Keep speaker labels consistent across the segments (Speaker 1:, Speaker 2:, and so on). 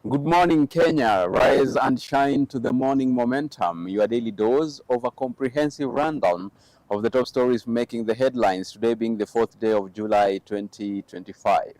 Speaker 1: Good morning, Kenya. Rise and shine to the morning momentum. Your daily dose of a comprehensive rundown of the top stories making the headlines, today being the 4th day of July 2025.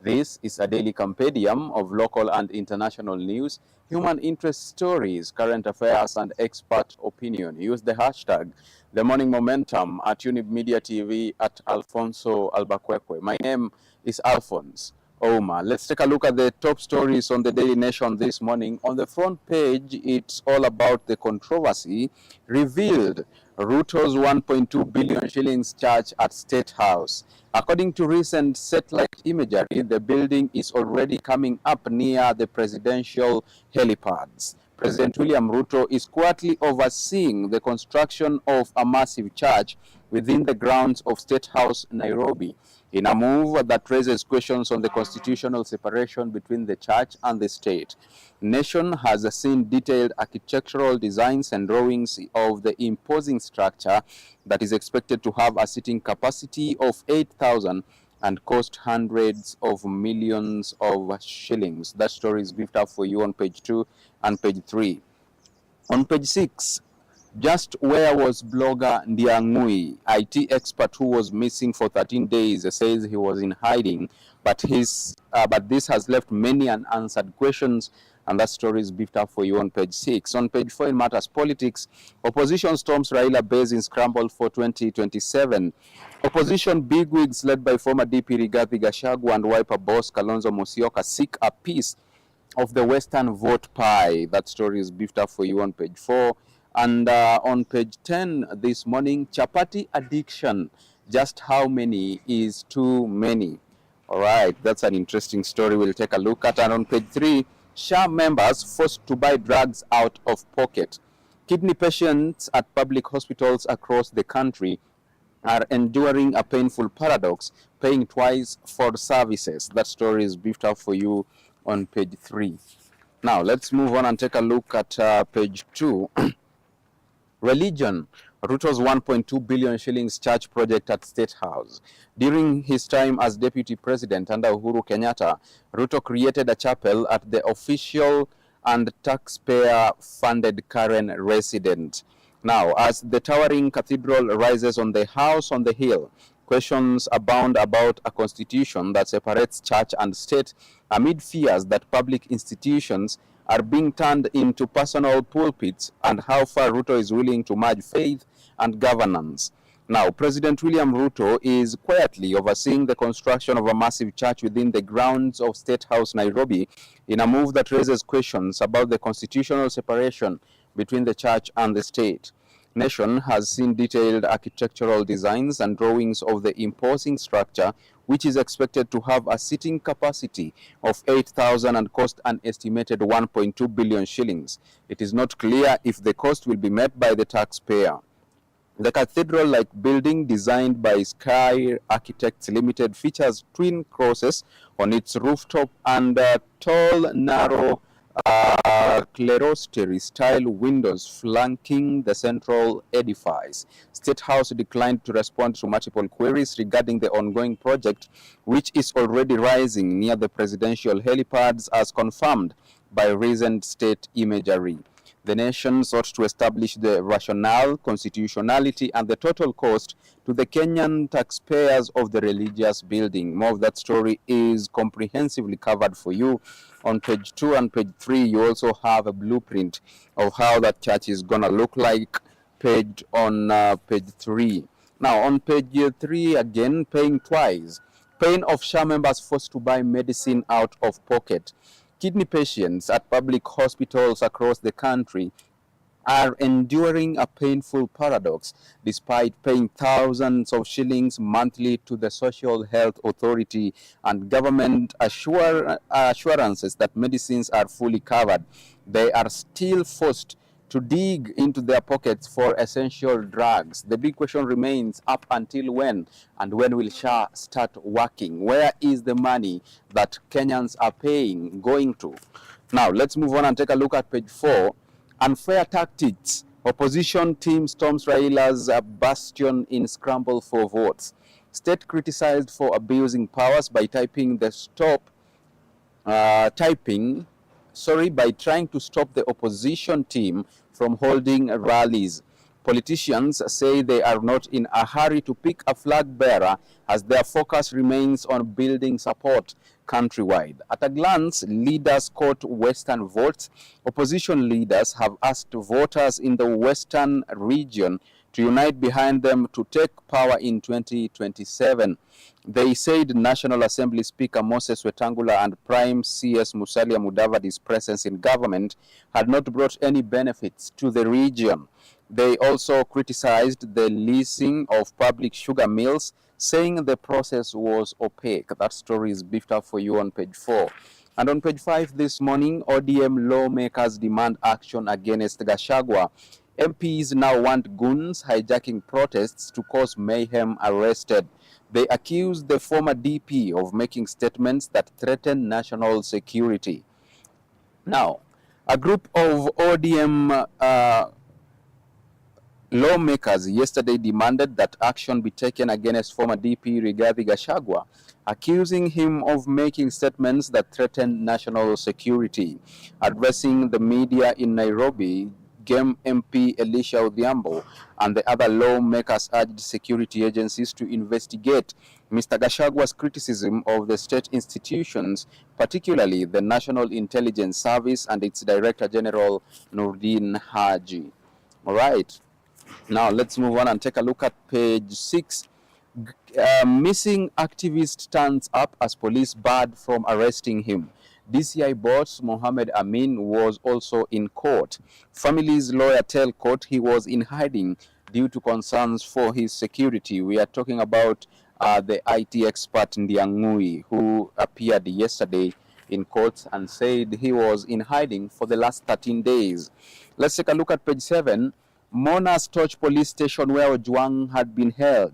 Speaker 1: This is a daily compendium of local and international news, human interest stories, current affairs, and expert opinion. Use the hashtag The Morning Momentum at Younib Media TV at Alphonce Albakwekwe. My name is Alphonce. Ouma. Let's take a look at the top stories on the Daily Nation this morning. On the front page, it's all about the controversy revealed. Ruto'S 1.2 billion shillings charge at State House. According to recent satellite imagery, the building is already coming up near the presidential helipads. President William Ruto is quietly overseeing the construction of a massive church within the grounds of State House, Nairobi, in a move that raises questions on the constitutional separation between the church and the state. Nation has seen detailed architectural designs and drawings of the imposing structure that is expected to have a seating capacity of 8,000 and cost hundreds of millions of shillings. That story is beefed up for you on page 2 and page 3. On page 6, just where was blogger Ndiangui, IT expert who was missing for 13 days, says he was in hiding, but this has left many unanswered questions, and that story is beefed up for you on page 6. On page 4, in matters politics, opposition storms Raila base in scramble for 2027. Opposition bigwigs led by former DP Rigathi Gachagua and Wiper boss Kalonzo Musyoka seek a piece of the Western vote pie. That story is beefed up for you on page 4. And on page 10 this morning, chapati addiction, just how many is too many? All right, that's an interesting story we'll take a look at. And on page 3, SHA members forced to buy drugs out of pocket. Kidney patients at public hospitals across the country are enduring a painful paradox, paying twice for services. That story is beefed up for you on page 3. Now, let's move on and take a look at page 2. Religion, Ruto's 1.2 billion shillings church project at State House. During his time as deputy president under Uhuru Kenyatta, Ruto created a chapel at the official and taxpayer-funded Karen residence. Now, as the towering cathedral rises on the house on the hill, questions abound about a constitution that separates church and state amid fears that public institutions are being turned into personal pulpits, and how far Ruto is willing to merge faith and governance. Now, President William Ruto is quietly overseeing the construction of a massive church within the grounds of State House, Nairobi, in a move that raises questions about the constitutional separation between the church and the state. Nation has seen detailed architectural designs and drawings of the imposing structure, which is expected to have a seating capacity of 8,000 and cost an estimated 1.2 billion shillings. It is not clear if the cost will be met by the taxpayer. The cathedral-like building, designed by Sky Architects Limited, features twin crosses on its rooftop and tall, narrow clerestory-style windows flanking the central edifice. State House declined to respond to multiple queries regarding the ongoing project, which is already rising near the presidential helipads, as confirmed by recent state imagery. The nation sought to establish the rationale, constitutionality, and the total cost to the Kenyan taxpayers of the religious building. More of that story is comprehensively covered for you on page 2 and page 3. You also have a blueprint of how that church is going to look like, page on page 3. Now, on page 3, again, paying twice. Pain of SHA members forced to buy medicine out of pocket. Kidney patients at public hospitals across the country are enduring a painful paradox despite paying thousands of shillings monthly to the Social Health Authority and government assurances that medicines are fully covered. They are still forced to dig into their pockets for essential drugs. The big question remains, up until when? And when will SHA start working? Where is the money that Kenyans are paying going to? Now, let's move on and take a look at page 4. Unfair tactics. Opposition team storms Raila's bastion in scramble for votes. State criticized for abusing powers by typing the stop typing by trying to stop the opposition team from holding rallies. Politicians say they are not in a hurry to pick a flag bearer as their focus remains on building support countrywide. At a glance, leaders caught Western votes. Opposition leaders have asked voters in the Western region to unite behind them to take power in 2027. They said National Assembly Speaker Moses Wetangula and Prime CS Musalia Mudavadi's presence in government had not brought any benefits to the region. They also criticized the leasing of public sugar mills, saying the process was opaque. That story is beefed up for you on page 4. And on page 5 this morning, ODM lawmakers demand action against Gachagua. MPs now want goons hijacking protests to cause mayhem arrested. They accuse the former DP of making statements that threaten national security. Now, a group of ODM lawmakers yesterday demanded that action be taken against former DP Rigathi Gachagua, accusing him of making statements that threaten national security. Addressing the media in Nairobi, GEM MP Elisha Odhiambo and the other lawmakers urged security agencies to investigate Mr. Gashagua's criticism of the state institutions, particularly the National Intelligence Service and its Director General Nordin Haji. All right. Now let's move on and take a look at page 6. Missing activist stands up as police barred from arresting him. DCI boss Mohammed Amin was also in court. Family's lawyer tell court he was in hiding due to concerns for his security. We are talking about the IT expert Ndiangui, who appeared yesterday in court and said he was in hiding for the last 13 days. Let's take a look at page 7. Mona's Torch police station where Ojwang had been held.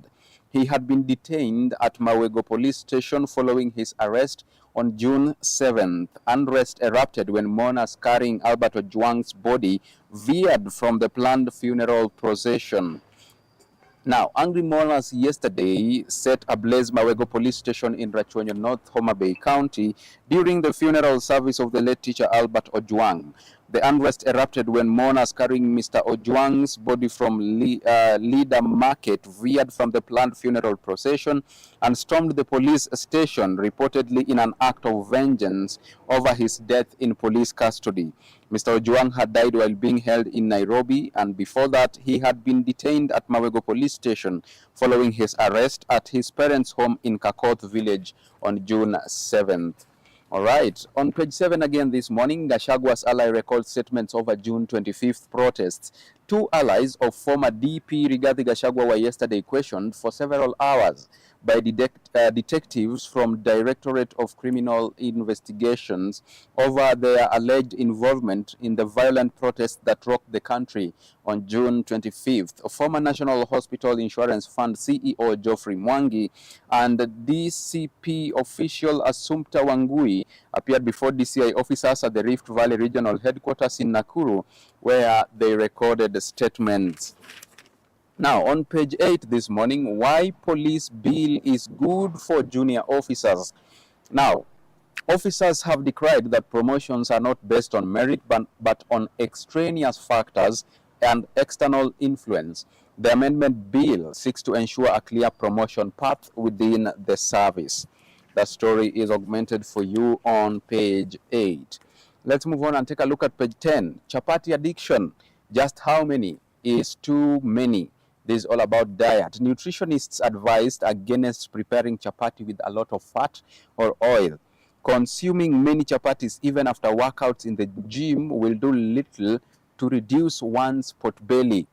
Speaker 1: He had been detained at Mawego police station following his arrest on June 7th. Unrest erupted when mourners carrying Albert Ojwang's body veered from the planned funeral procession. Now, angry mourners yesterday set ablaze Mawego police station in Rachuonyo, North Homa Bay County during the funeral service of the late teacher Albert Ojwang. The unrest erupted when mourners carrying Mr. Ojwang's body from Leader Market veered from the planned funeral procession and stormed the police station, reportedly in an act of vengeance over his death in police custody. Mr. Ojwang had died while being held in Nairobi, and before that, he had been detained at Mawego police station following his arrest at his parents' home in Kakoth village on June 7th. All right, on page 7 again this morning, Gashagua's ally records statements over June 25th protests. Two allies of former DP Rigathi Gachagua were yesterday questioned for several hours by detectives from Directorate of Criminal Investigations over their alleged involvement in the violent protests that rocked the country on June 25th. Former National Hospital Insurance Fund CEO Geoffrey Mwangi and DCP official Assumpta Wangui appeared before DCI officers at the Rift Valley Regional Headquarters in Nakuru, where they recorded statements. Now, on page 8 this morning, why police bill is good for junior officers. Now, officers have decried that promotions are not based on merit but on extraneous factors and external influence. The amendment bill seeks to ensure a clear promotion path within the service. That story is augmented for you on page 8. Let's move on and take a look at page 10. Chapati addiction. Just how many is too many? This is all about diet. Nutritionists advised against preparing chapati with a lot of fat or oil. Consuming many chapatis even after workouts in the gym will do little to reduce one's pot belly.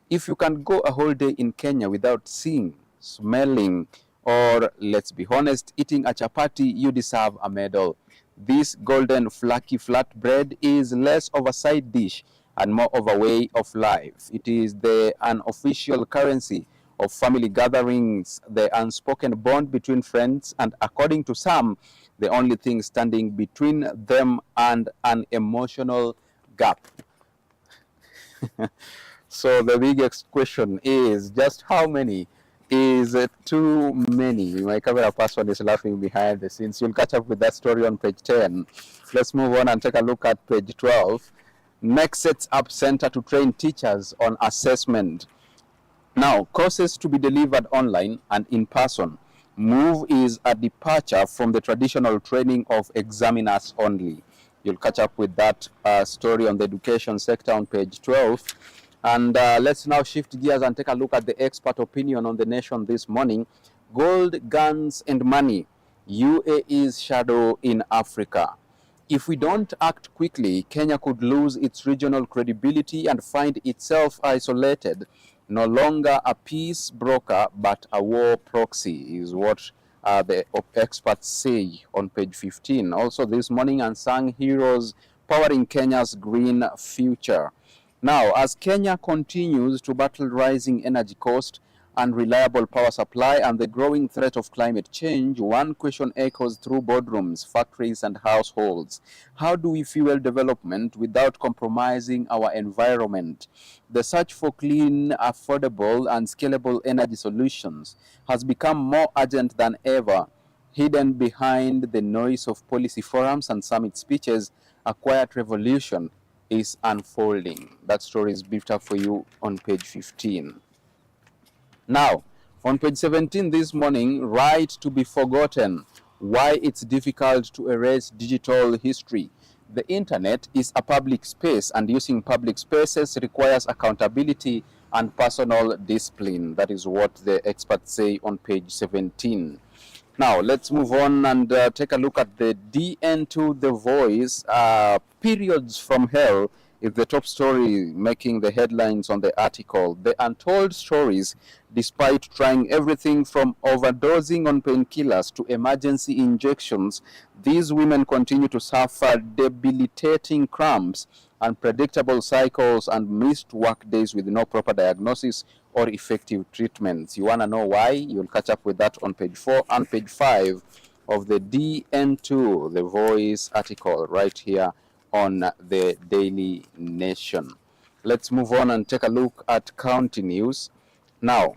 Speaker 1: If you can go a whole day in Kenya without seeing, smelling, or, let's be honest, eating a chapati, you deserve a medal. This golden flaky flatbread is less of a side dish and more of a way of life. It is the unofficial currency of family gatherings, the unspoken bond between friends, and according to some, the only thing standing between them and an emotional gap. So the biggest question is, just how many is too many. My camera person is laughing behind the scenes. You'll catch up with that story on page 10. Let's move on and take a look at page 12. Next sets up center to train teachers on assessment. Now, courses to be delivered online and in person. Move is a departure from the traditional training of examiners only. You'll catch up with that story on the education sector on page 12. And let's now shift gears and take a look at the expert opinion on the nation this morning. Gold, guns, and money. UAE's shadow in Africa. If we don't act quickly, Kenya could lose its regional credibility and find itself isolated, no longer a peace broker, but a war proxy, is what the experts say on page 15. Also this morning, unsung heroes powering Kenya's green future. Now, as Kenya continues to battle rising energy cost, unreliable power supply, and the growing threat of climate change, one question echoes through boardrooms, factories, and households. How do we fuel development without compromising our environment? The search for clean, affordable, and scalable energy solutions has become more urgent than ever. Hidden behind the noise of policy forums and summit speeches, a quiet revolution is unfolding. That story is beefed up for you on page 15. Now, on page 17 this morning, right to be forgotten, why it's difficult to erase digital history. The internet is a public space, and using public spaces requires accountability and personal discipline. That is what the experts say on page 17. Now, let's move on and take a look at the DN2 The Voice. Periods from Hell is the top story making the headlines on the article. The untold stories, despite trying everything from overdosing on painkillers to emergency injections, these women continue to suffer debilitating cramps, unpredictable cycles, and missed work days with no proper diagnosis or effective treatments. You want to know why? You'll catch up with that on page 4 and page 5 of the DN2, The Voice article, right here on the Daily Nation. Let's move on and take a look at county news. Now,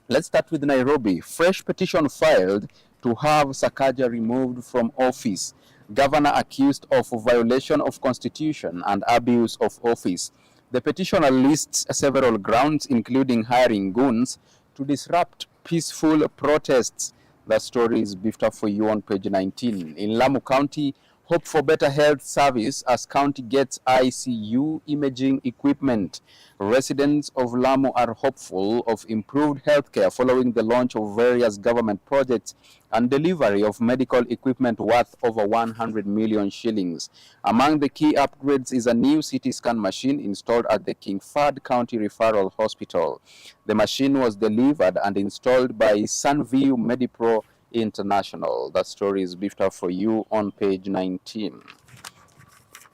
Speaker 1: let's start with Nairobi. Fresh petition filed to have Sakaja removed from office. Governor accused of violation of constitution and abuse of office. The petitioner lists several grounds, including hiring goons to disrupt peaceful protests. That story is beefed up for you on page 19. In Lamu County, hope for better health service as county gets ICU imaging equipment. Residents of Lamu are hopeful of improved healthcare following the launch of various government projects and delivery of medical equipment worth over 100 million shillings. Among the key upgrades is a new CT scan machine installed at the King Fahd County Referral Hospital. The machine was delivered and installed by Sunview Medipro International. That story is beefed up for you on page 19.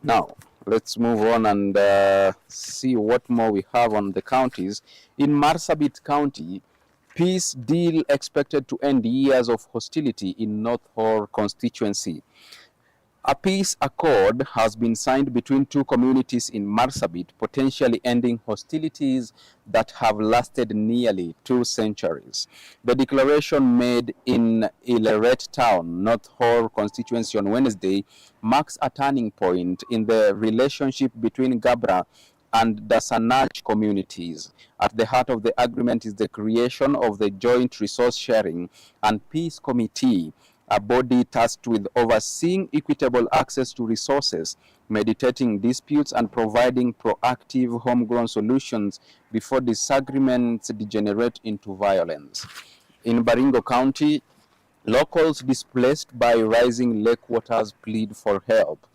Speaker 1: Now, let's move on and see what more we have on the counties. In Marsabit County, peace deal expected to end years of hostility in North Horr constituency. A peace accord has been signed between two communities in Marsabit, potentially ending hostilities that have lasted nearly 2 centuries. The declaration made in Ileret Town, North Horr constituency on Wednesday, marks a turning point in the relationship between Gabra and Dasanach communities. At the heart of the agreement is the creation of the Joint Resource Sharing and Peace Committee, a body tasked with overseeing equitable access to resources, meditating disputes, and providing proactive homegrown solutions before disagreements degenerate into violence. In Baringo County, locals displaced by rising lake waters plead for help.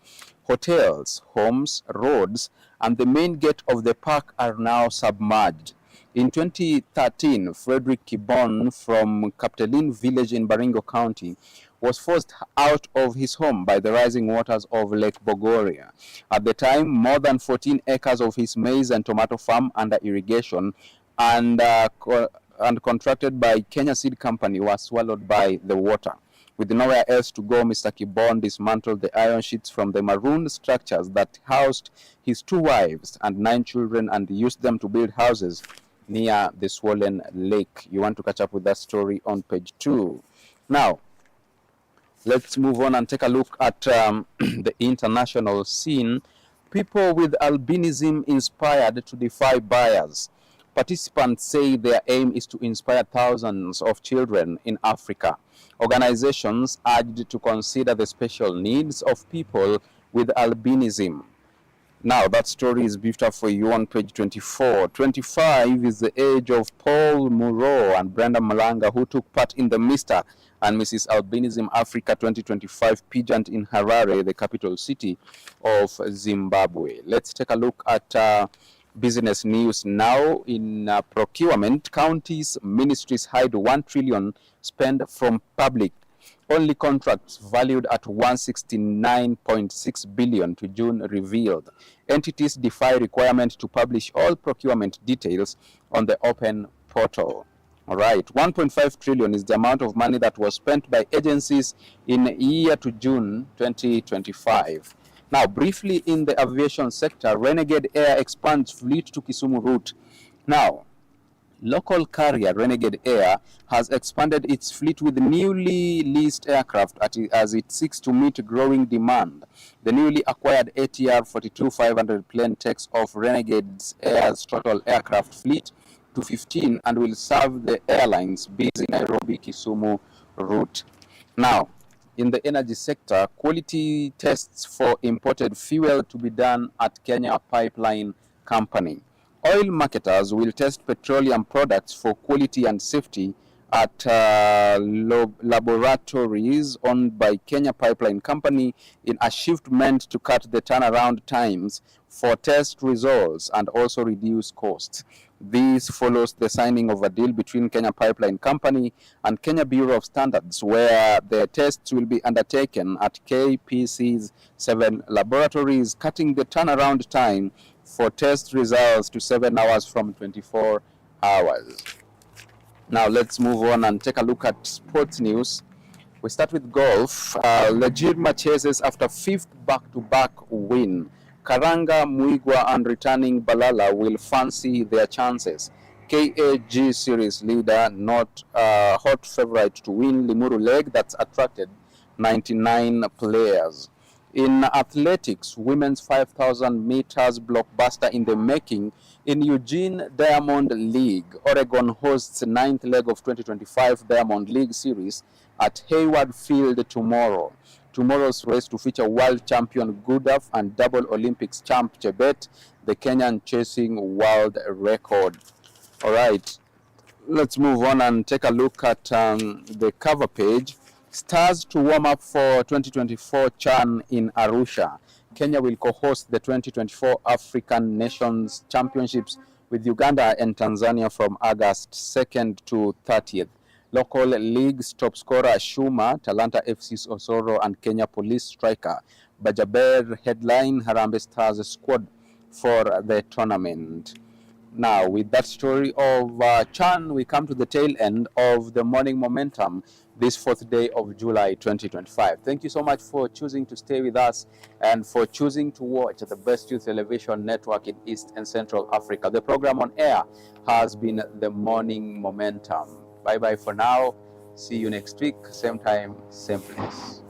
Speaker 1: Hotels, homes, roads, and the main gate of the park are now submerged. In 2013, Frederick Kibon from Kaptelin village in Baringo County was forced out of his home by the rising waters of Lake Bogoria. At the time, more than 14 acres of his maize and tomato farm under irrigation and contracted by Kenya Seed Company were swallowed by the water. With nowhere else to go, Mr. Kibon dismantled the iron sheets from the maroon structures that housed his 2 wives and 9 children and used them to build houses near the swollen lake. You want to catch up with that story on page 2. Now, let's move on and take a look at the international scene. People with albinism inspired to defy bias. Participants say their aim is to inspire thousands of children in Africa. Organizations urged to consider the special needs of people with albinism. Now, that story is beefed up for you on page 24. 25 is the age of Paul Muro and Brenda Malanga, who took part in the Mr. and Mrs. Albinism Africa 2025 pageant in Harare, the capital city of Zimbabwe. Let's take a look at business news now. In procurement, counties, ministries hide 1 trillion spent from public. Only contracts valued at 169.6 billion to June revealed. Entities defy requirement to publish all procurement details on the open portal. All right, 1.5 trillion is the amount of money that was spent by agencies in year to June 2025. Now, briefly in the aviation sector, Renegade Air expands fleet to Kisumu route. Now, local carrier Renegade Air has expanded its fleet with newly leased aircraft as it seeks to meet growing demand. The newly acquired ATR 42-500 plane takes off Renegade Air's total aircraft fleet to 15 and will serve the airline's busy Nairobi-Kisumu route. Now, in the energy sector, quality tests for imported fuel to be done at Kenya Pipeline Company. Oil marketers will test petroleum products for quality and safety at laboratories owned by Kenya Pipeline Company in a shift meant to cut the turnaround times for test results and also reduce costs. This follows the signing of a deal between Kenya Pipeline Company and Kenya Bureau of Standards, where the tests will be undertaken at KPC's 7 laboratories, cutting the turnaround time for test results to 7 hours from 24 hours. Now let's move on and take a look at sports news. We start with golf. Legirma chases after 5th back-to-back win. Karanga, Muigwa and returning Balala will fancy their chances. KAG series leader, not hot favorite to win Limuru leg that's attracted 99 players. In athletics, women's 5,000 meters blockbuster in the making. In Eugene Diamond League, Oregon hosts 9th leg of 2025 Diamond League series at Hayward Field tomorrow. Tomorrow's race to feature world champion Gudaf and double Olympics champ Chebet, the Kenyan chasing world record. All right, let's move on and take a look at the cover page. Stars to warm up for 2024 CHAN in Arusha. Kenya will co-host the 2024 African Nations Championships with Uganda and Tanzania from August 2nd to 30th. Local leagues top scorer Shuma, Talanta FC's Osoro and Kenya Police striker Bajaber headline Harambee Stars squad for the tournament. Now, with that story of CHAN, we come to the tail end of the morning momentum this 4th day of July 2025. Thank you so much for choosing to stay with us and for choosing to watch the best youth television network in East and Central Africa. The program on air has been the morning momentum. Bye-bye for now. See you next week, same time, same place.